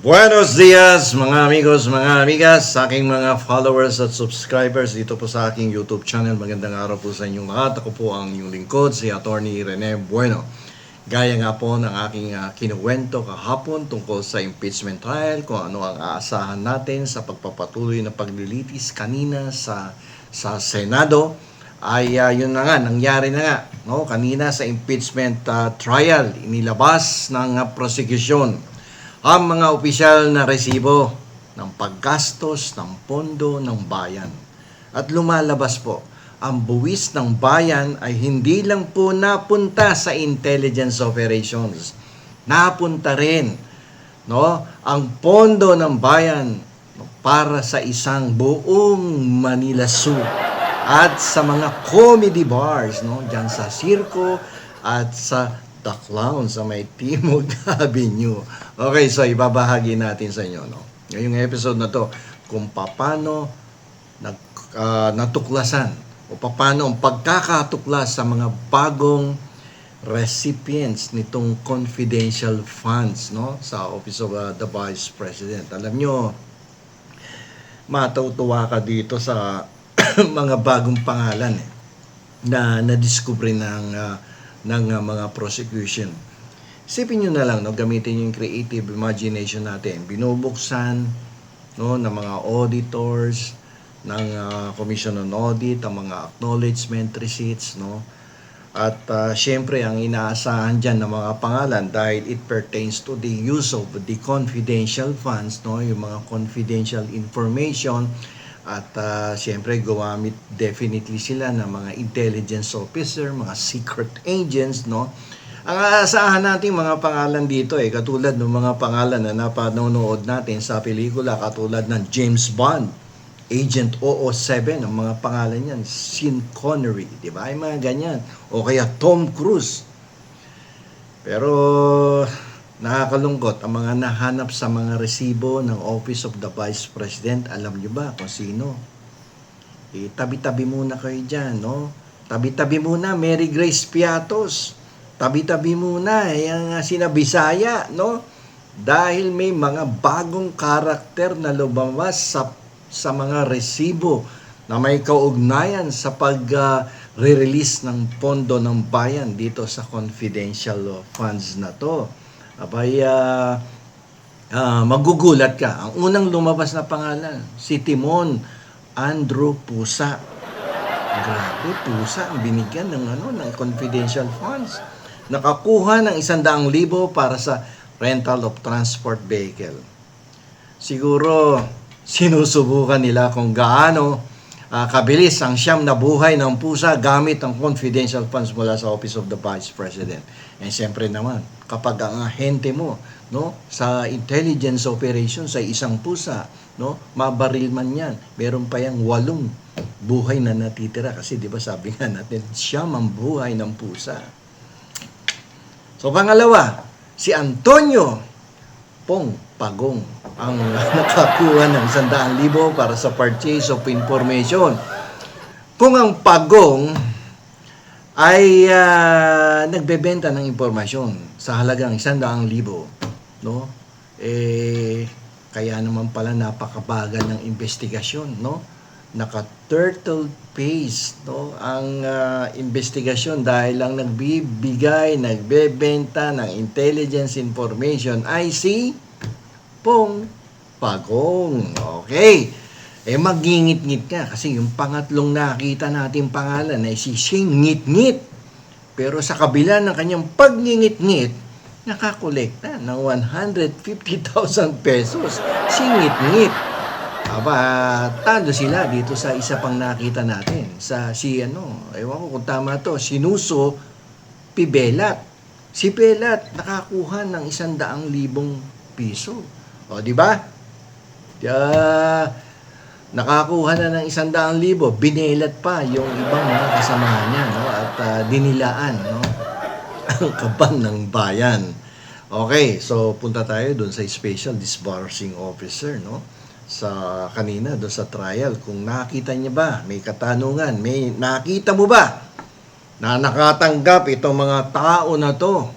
Buenos dias mga amigos, mga amigas, sa aking mga followers at subscribers dito po sa aking YouTube channel. Magandang araw po sa inyong lahat. Ako po ang inyong lingkod, si Attorney Rene Bueno. Gaya nga po ng aking kinuwento kahapon tungkol sa impeachment trial, kung ano ang aasahan natin sa pagpapatuloy na paglilitis kanina sa Senado, ay yun na nga, nangyari na nga. No? Kanina sa impeachment trial, inilabas ng prosecution ang mga opisyal na resibo ng paggastos ng pondo ng bayan. At lumalabas po, ang buwis ng bayan ay hindi lang po napunta sa intelligence operations. Napunta rin ang pondo ng bayan para sa isang buong Manila Zoo at sa mga comedy bars diyan sa Circo at sa The Clown sa may Timog Avenue. Okay, so ibabahagi natin sa inyo ngayong episode na to kung paano natuklasan o paano ang pagkakatuklas sa mga bagong recipients nitong confidential funds sa Office of the Vice President. Alam nyo, matutuwa ka dito sa mga bagong pangalan na nadiskubre ng mga prosecution. Isipin nyo na lang, gamitin yung creative imagination natin. Binubuksan ng mga auditors, ng Commission on Audit, ang mga acknowledgement receipts. At syempre, ang inaasahan dyan ng mga pangalan dahil it pertains to the use of the confidential funds, yung mga confidential information. At siyempre, gumamit definitely sila ng mga intelligence officer, mga secret agents, Ang aasahan natin mga pangalan dito katulad ng mga pangalan na napanonood natin sa pelikula, katulad ng James Bond, Agent 007, ang mga pangalan yan, Sean Connery, di ba? Ay mga ganyan. O kaya Tom Cruise. Pero nakakalungkot, ang mga nahanap sa mga resibo ng Office of the Vice President, alam nyo ba kung sino? Tabi-tabi muna kayo dyan, Tabi-tabi muna, Mary Grace Piatos. Tabi-tabi muna, yung sinabisaya, Dahil may mga bagong karakter na lumabas sa mga resibo na may kaugnayan sa pag-release ng pondo ng bayan dito sa confidential funds na to. Abay, magugulat ka. Ang unang lumabas na pangalan, si Timon Andrew Pusa. Grabe, Pusa ang binigyan ng confidential funds. Nakakuha ng 100,000 para sa rental of transport vehicle. Siguro, sinusubukan nila kung gaano kabilis ang siyam na buhay ng pusa gamit ang confidential funds mula sa Office of the Vice President. And siyempre naman, kapag ang ahente mo sa intelligence operation sa isang pusa, mabaril man yan, meron pa yang 8 buhay na natitira kasi di ba sabi nga natin, siyam ang buhay ng pusa. So pangalawa, si Antonio Pong Pagong ang nakakuha ng 100,000 para sa purchase of information. Kung ang Pagong ay nagbebenta ng impormasyon sa halagang 100,000, kaya naman pala napakabagal ng investigasyon, Naka-turtle pace, ang investigasyon dahil lang nagbebenta ng intelligence information ay si Pong Pagong. Okay. Magingit-ngit ka kasi yung pangatlong nakita natin pangalan ay si Shing Ngit-Ngit. Pero sa kabila ng kanyang pagngingit-ngit, nakakolekta ng 150,000 pesos. Si Ngit-Ngit. Talo sila dito sa isa pang nakita natin. Ewan ko kung tama to, Sinuso Pibelat. Si Pelat nakakuha ng 100,000 piso. O, di ba? Nakakuha na ng 100,000, binelat pa yung ibang mga kasama niya, at dinilaan, ang kabang ng bayan. Okay, so punta tayo doon sa special disbursing officer, sa kanina doon sa trial. Kung nakita niya ba, may katanungan, may nakita mo ba na nakatanggap itong mga tao na to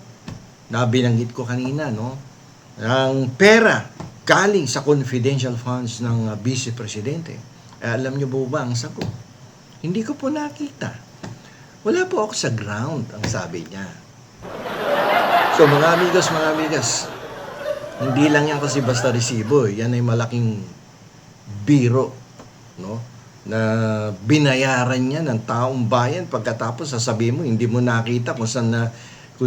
na binanggit ko kanina, ng pera galing sa confidential funds ng Vice Presidente. Alam niyo po ba ang sagot? Hindi ko po nakita. Wala po ako sa ground, ang sabi niya. So mga amigas, hindi lang yan kasi basta resibo. Yan ay malaking biro, no? Na binayaran niya ng taong bayan, pagkatapos sasabihin mo, hindi mo nakita kung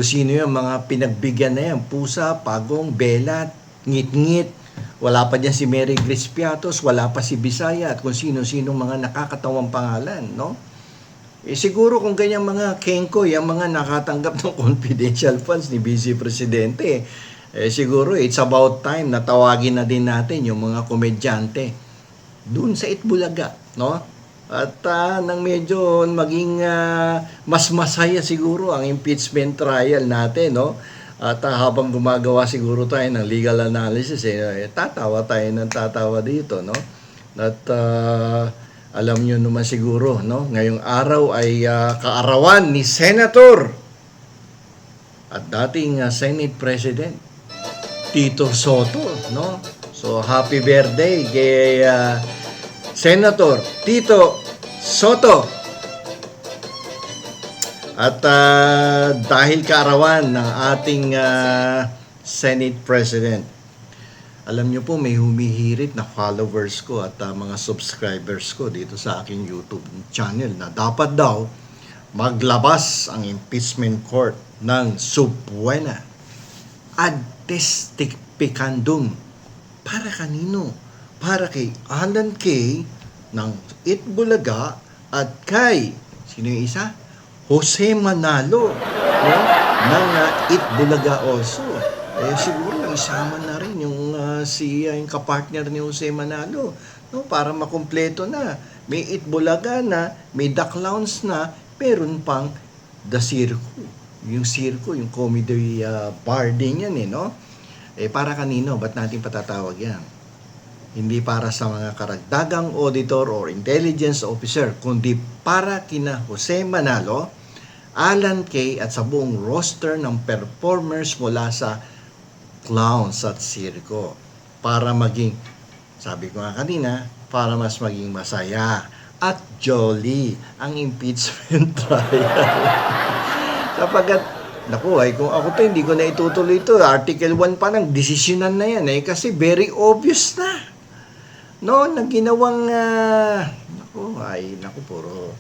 sino yung mga pinagbigyan na yan. Pusa, pagong, belat, ngit-ngit. Wala pa dyan si Mary Grace Piatos, wala pa si Bisaya, at kung sino-sino mga nakakatawang pangalan, no? Siguro kung ganyang mga kengko, yung mga nakatanggap ng confidential funds ni Vice Presidente, siguro it's about time na tawagin na din natin yung mga komedyante doon sa Itbulaga, no? At nang medyo maging mas masaya siguro ang impeachment trial natin, no? At habang gumagawa siguro tayo ng legal analysis, tatawa dito, no? At alam nyo naman siguro, no? Ngayong araw ay kaarawan ni Senator at dating Senate President Tito Soto, no? So happy birthday kay Senator Tito Soto. At dahil kaarawan ng ating Senate President, alam niyo po may humihirit na followers ko at mga subscribers ko dito sa aking YouTube channel na dapat daw maglabas ang impeachment court ng subpoena ad testificandum. Para kanino? Para kay Alan K. ng Itbulaga at kay, sino yung isa? Jose Manalo, no? Ng Itbulaga also. Siguro isama na rin yung yung kapartner ni Jose Manalo, no? Para makumpleto na. May Itbulaga na, may The Clowns na, meron pang The Circo. Yung Circo, yung comedy bar din yan, no? Para kanino? Ba't natin patatawag yan? Hindi para sa mga karagdagang auditor or intelligence officer, kundi para kina Jose Manalo, Alan Kay at sa buong roster ng performers mula sa Clowns at Circo. Para maging, sabi ko nga kanina, para mas maging masaya at jolly ang impeachment trial. Sapagkat, kung ako to, hindi ko na itutuloy ito. Article 1 pa lang, desisyonan na yan kasi very obvious na. No, nang ginawang, puro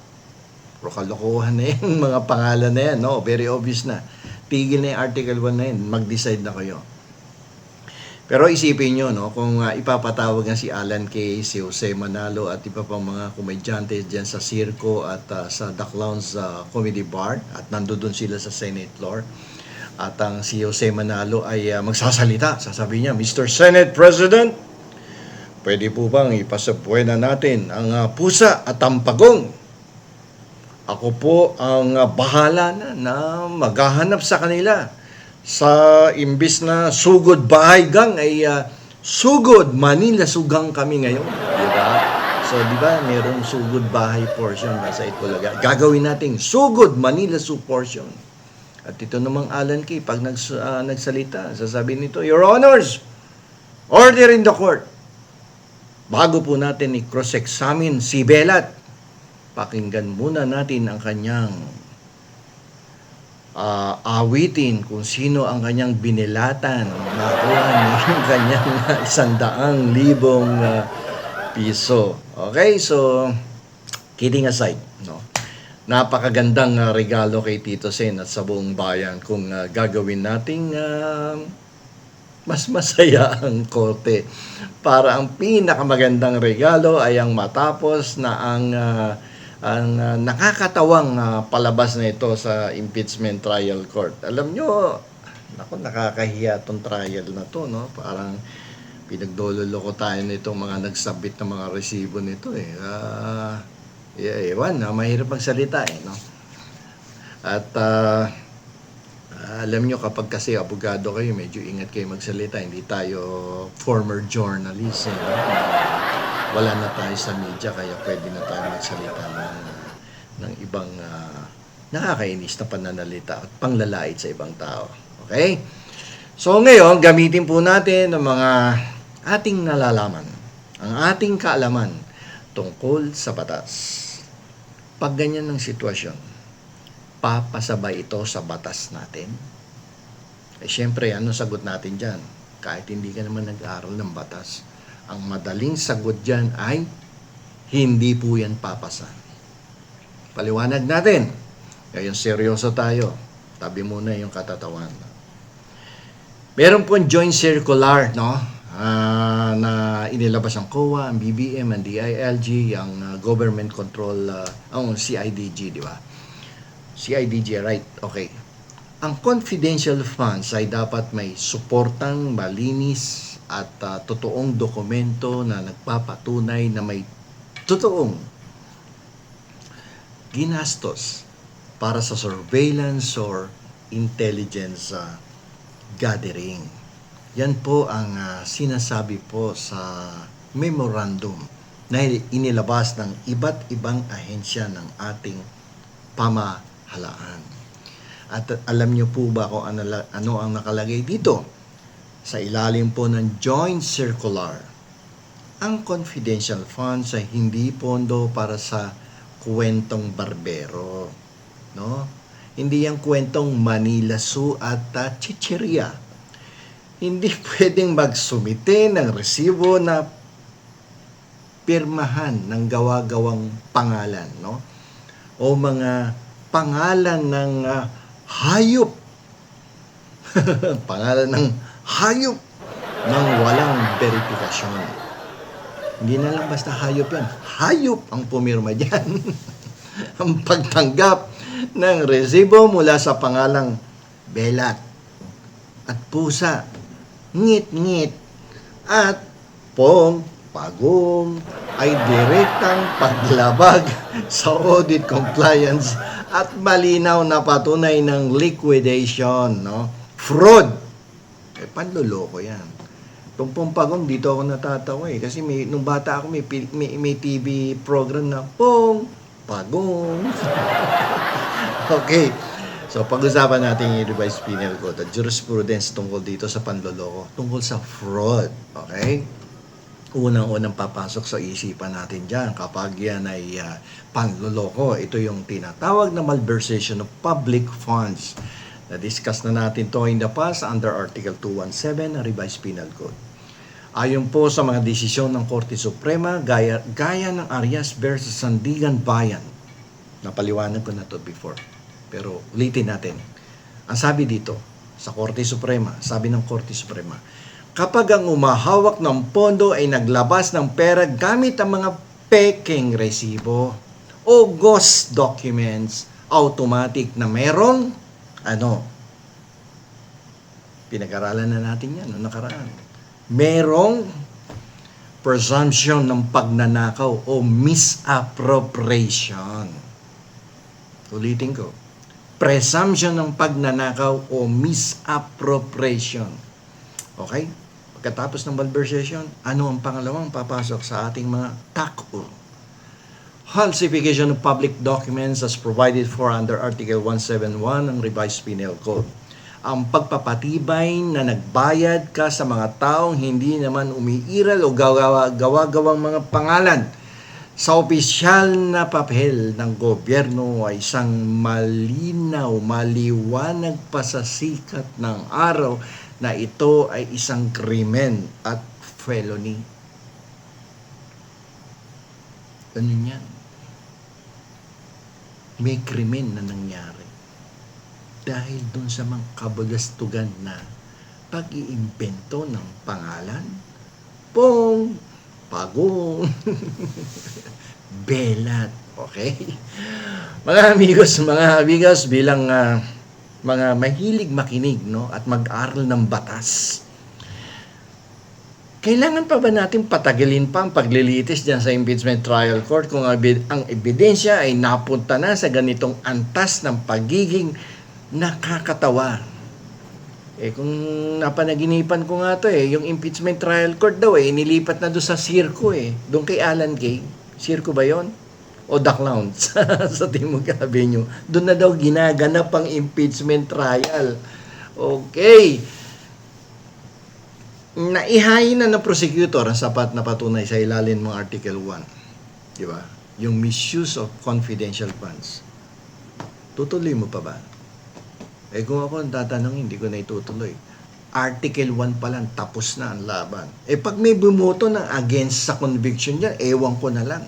kalokohan na yung mga pangalan na yan, no? Very obvious na. Tigil na yung Article 1 na yan, mag-decide na kayo. Pero isipin nyo, no, kung ipapatawag nga si Alan Kay, si Jose Manalo at iba pang mga komedyante dyan sa Circo at sa The Clowns Comedy Bar at nandoon sila sa Senate floor. At ang si Jose Manalo ay magsasalita. Sasabihin niya, Mr. Senate President, pwede po bang ipasapwena natin ang pusa at ang pagong? Ako po ang bahala na maghahanap sa kanila. Sa imbis na sugod bahay gang ay sugod Manila sugang kami ngayon. Diba? So, diba, merong sugod bahay portion sa Itbulaga. Gagawin nating sugod Manila portion. At ito namang Alan Kay, pag nagsalita, sasabihin nito, Your Honors, order in the court. Bago po natin i-cross-examine si Belat, pakinggan muna natin ang kanyang awitin kung sino ang kanyang binilatan. Nakuha niya yung kanyang 100,000 piso. Okay, so kidding aside, no? Napakagandang regalo kay Tito Sen at sa buong bayan kung gagawin nating mas masaya ang korte. Para ang pinakamagandang regalo ay ang matapos na ang nakakatawang palabas na ito sa impeachment trial court. Alam nyo, nakakahiya itong trial na to, no? Parang pinagdololoko tayo nitong mga nagsabit ng mga resibo nito, mahirap magsalita, no? At alam nyo, kapag kasi abogado kayo, medyo ingat kayo magsalita. Hindi tayo former journalist, no? Wala na tayo sa media, kaya pwede na tayo magsalita ng ibang nakakainis na pananalita at panglalait sa ibang tao. Okay? So ngayon, gamitin po natin ng mga ating nalalaman, ang ating kaalaman tungkol sa batas. Pag ganyan ang sitwasyon, papasabay ito sa batas natin? Siyempre, ano sagot natin dyan? Kahit hindi ka naman nag-aaral ng batas, ang madaling sagot dyan ay hindi po yan papasa. Paliwanag natin. Ngayon, seryoso tayo. Tabi muna yung katatawan. Meron po joint circular, no? Na inilabas ang COA, ang BBM, ang DILG, ang government control, ang CIDG, di ba? CIDG, right? Okay. Ang confidential funds ay dapat may suportang malinis at totoong dokumento na nagpapatunay na may totoong ginastos para sa surveillance or intelligence gathering. Yan po ang sinasabi po sa memorandum na inilabas ng iba't ibang ahensya ng ating pamahalaan. At alam niyo po ba kung ano ang nakalagay dito? Sa ilalim po ng Joint Circular, ang confidential funds ay hindi pondo para sa kwentong barbero. No? Hindi yung kwentong Manila Zoo at chicheria. Hindi pwedeng magsumite ng resibo na pirmahan ng gawa-gawang pangalan, no? O mga pangalan ng hayop. Pangalan ng hayop ng walang verifikasyon. Hindi na lang basta hayop yan. Hayop ang pumirma dyan. Ang pagtanggap ng resibo mula sa pangalang belat at pusa, ngit-ngit at pagong ay direktang paglabag sa audit compliance at malinaw na patunay ng liquidation, no? Fraud. Panloloko yan. Tungpong pagong, dito ako natatawa kasi nung bata ako may TV program na pagong. Okay. So, pag-usapan natin yung revised penal code at jurisprudence tungkol dito sa panloloko, tungkol sa fraud. Okay? Unang-unang papasok sa isipan natin dyan kapag yan ay panloloko. Ito yung tinatawag na malversation of public funds. Na-discuss na natin to in the past under Article 217 ng revised penal code. Ayon po sa mga desisyon ng Korte Suprema, gaya ng Arias versus Sandigan Bayan. Napaliwanag ko na to before. Pero ulitin natin. Ang sabi dito, sa Korte Suprema, sabi ng Korte Suprema, kapag ang umahawak ng pondo ay naglabas ng pera gamit ang mga peking resibo o ghost documents, automatic na merong, pinag-aralan na natin yan noong nakaraan. Merong presumption ng pagnanakaw o misappropriation. Ulitin ko. Presumption ng pagnanakaw o misappropriation. Okay? Pagkatapos ng malversation, ano ang pangalawang papasok sa ating mga TACO? Falsification of public documents as provided for under Article 171 ng Revised Penal Code. Ang pagpapatibay na nagbayad ka sa mga taong hindi naman umiiral o gawa-gawang mga pangalan sa opisyal na papel ng gobyerno ay isang malinaw, maliwanag pa sa sikat ng araw na ito ay isang krimen at felony. Ano yan? May krimen na nangyari dahil dun sa mga kabulastugan na pag-iimbento ng pangalan, pagong, belat. Okay? Mga amigos, bilang mga mahilig makinig, no, at mag-aral ng batas, kailangan pa ba natin patagalin pa ang paglilitis dyan sa impeachment trial court kung ang ebidensya ay napunta na sa ganitong antas ng pagiging nakakatawa? Kung napanaginipan ko nga to yung impeachment trial court daw inilipat na doon sa circo doon kay Alan Kay. Circo ba yon? O The Clowns sa Timog Avenue. Doon na daw ginaganap ang impeachment trial. Okay. naihain na ng prosecutor ang sapat na patunay sa ilalim ng Article 1. Di ba? Yung misuse of confidential funds. Tutuloy mo pa ba? Eh kung ako ang tatanungin, hindi ko na itutuloy. Article 1 pa lang, tapos na ang laban. Eh pag may bumoto ng against sa conviction niya, ewan ko na lang.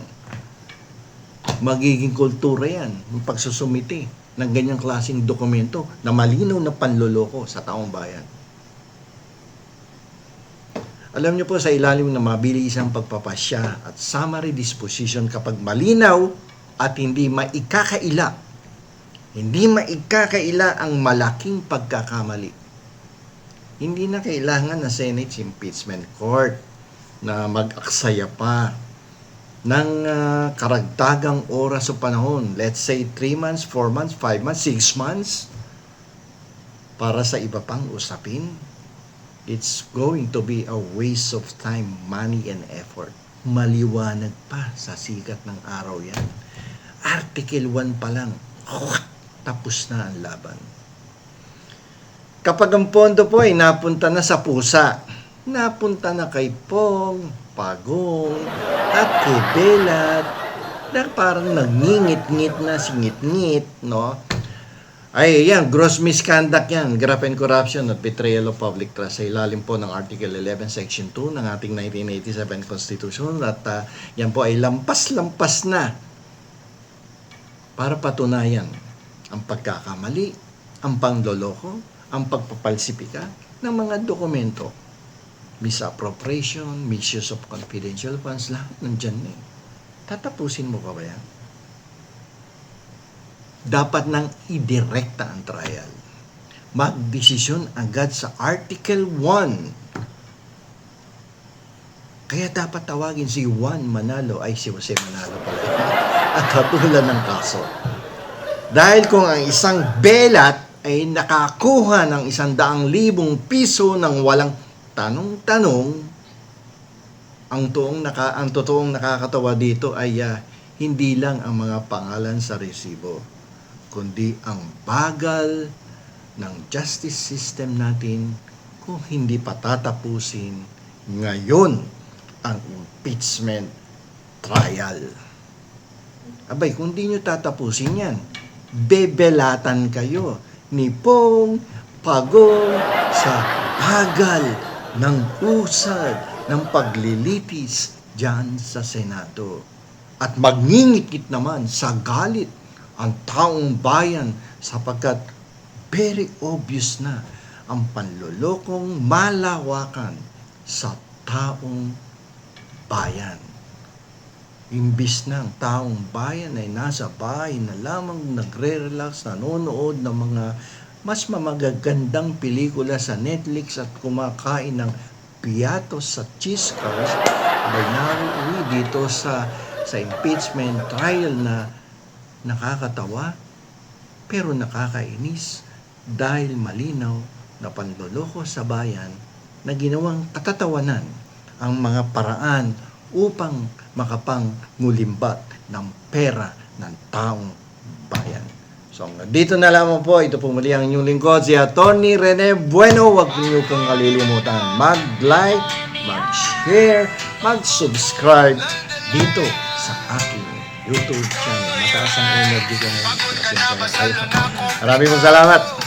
Magiging kultura yan, yung pagsusumiti ng ganyang klaseng dokumento na malinaw na panloloko sa taong bayan. Alam niyo po, sa ilalim ng mabilisang pagpapasya at summary disposition, kapag malinaw at hindi maikakaila ang malaking pagkakamali, hindi na kailangan na Senate Impeachment Court na mag-aksaya pa ng karagdagang oras o panahon. Let's say 3 months, 4 months, 5 months, 6 months para sa iba pang usapin. It's going to be a waste of time, money, and effort. Maliwanag pa sa sikat ng araw yan. Article 1 pa lang, tapos na ang laban. Kapag ang pondo po ay napunta na sa pusa, napunta na kay Pong, Pagong, at kay Belat, na parang nagngingit-ngit na, singit-ngit, no? Ay, yan, gross misconduct yan, graft and corruption at betrayal of public trust sa ilalim po ng Article 11, Section 2 ng ating 1987 Constitution at yan po ay lampas-lampas na para patunayan ang pagkakamali, ang pangloloko, ang pagpapalsipika ng mga dokumento. Misappropriation, misuse of confidential funds, lahat nandyan eh. Tatapusin mo pa ba yan? Dapat nang idirekta ang trial. Magdesisyon agad sa Article 1. Kaya dapat tawagin si Juan Manalo, ay si Jose Manalo pala, at hatulan ng kaso. Dahil kung ang isang belat ay nakakuha ng 100,000 piso nang walang tanong-tanong, ang totoong nakakatawa dito ay hindi lang ang mga pangalan sa resibo, kundi ang bagal ng justice system natin kung hindi pa tatapusin ngayon ang impeachment trial. Abay, kung di nyo tatapusin yan, bebelatan kayo ni Pong, Pagong sa bagal ng usad ng paglilitis dyan sa Senado. At magngingit naman sa galit ang taong bayan sapagkat very obvious na ang panlolokong malawakan sa taong bayan. Imbis na ang taong bayan ay nasa bahay na lamang nagre-relax, nanonood ng mga mas mamagagandang pelikula sa Netflix at kumakain ng piatos sa cheese cars, by nauwi dito sa impeachment trial na nakakatawa pero nakakainis dahil malinaw na panloloko sa bayan na ginawang katatawanan ang mga paraan upang makapangnulimbat ng pera ng taong bayan. So dito na lamang po, ito po muli ang inyong lingkod, si Atty. Rene Bueno. Huwag niyo pong kalilimutan mag-like, mag-share, mag-subscribe dito sa aking YouTube channel. Mataas ang energy ko ngayon. Maraming salamat.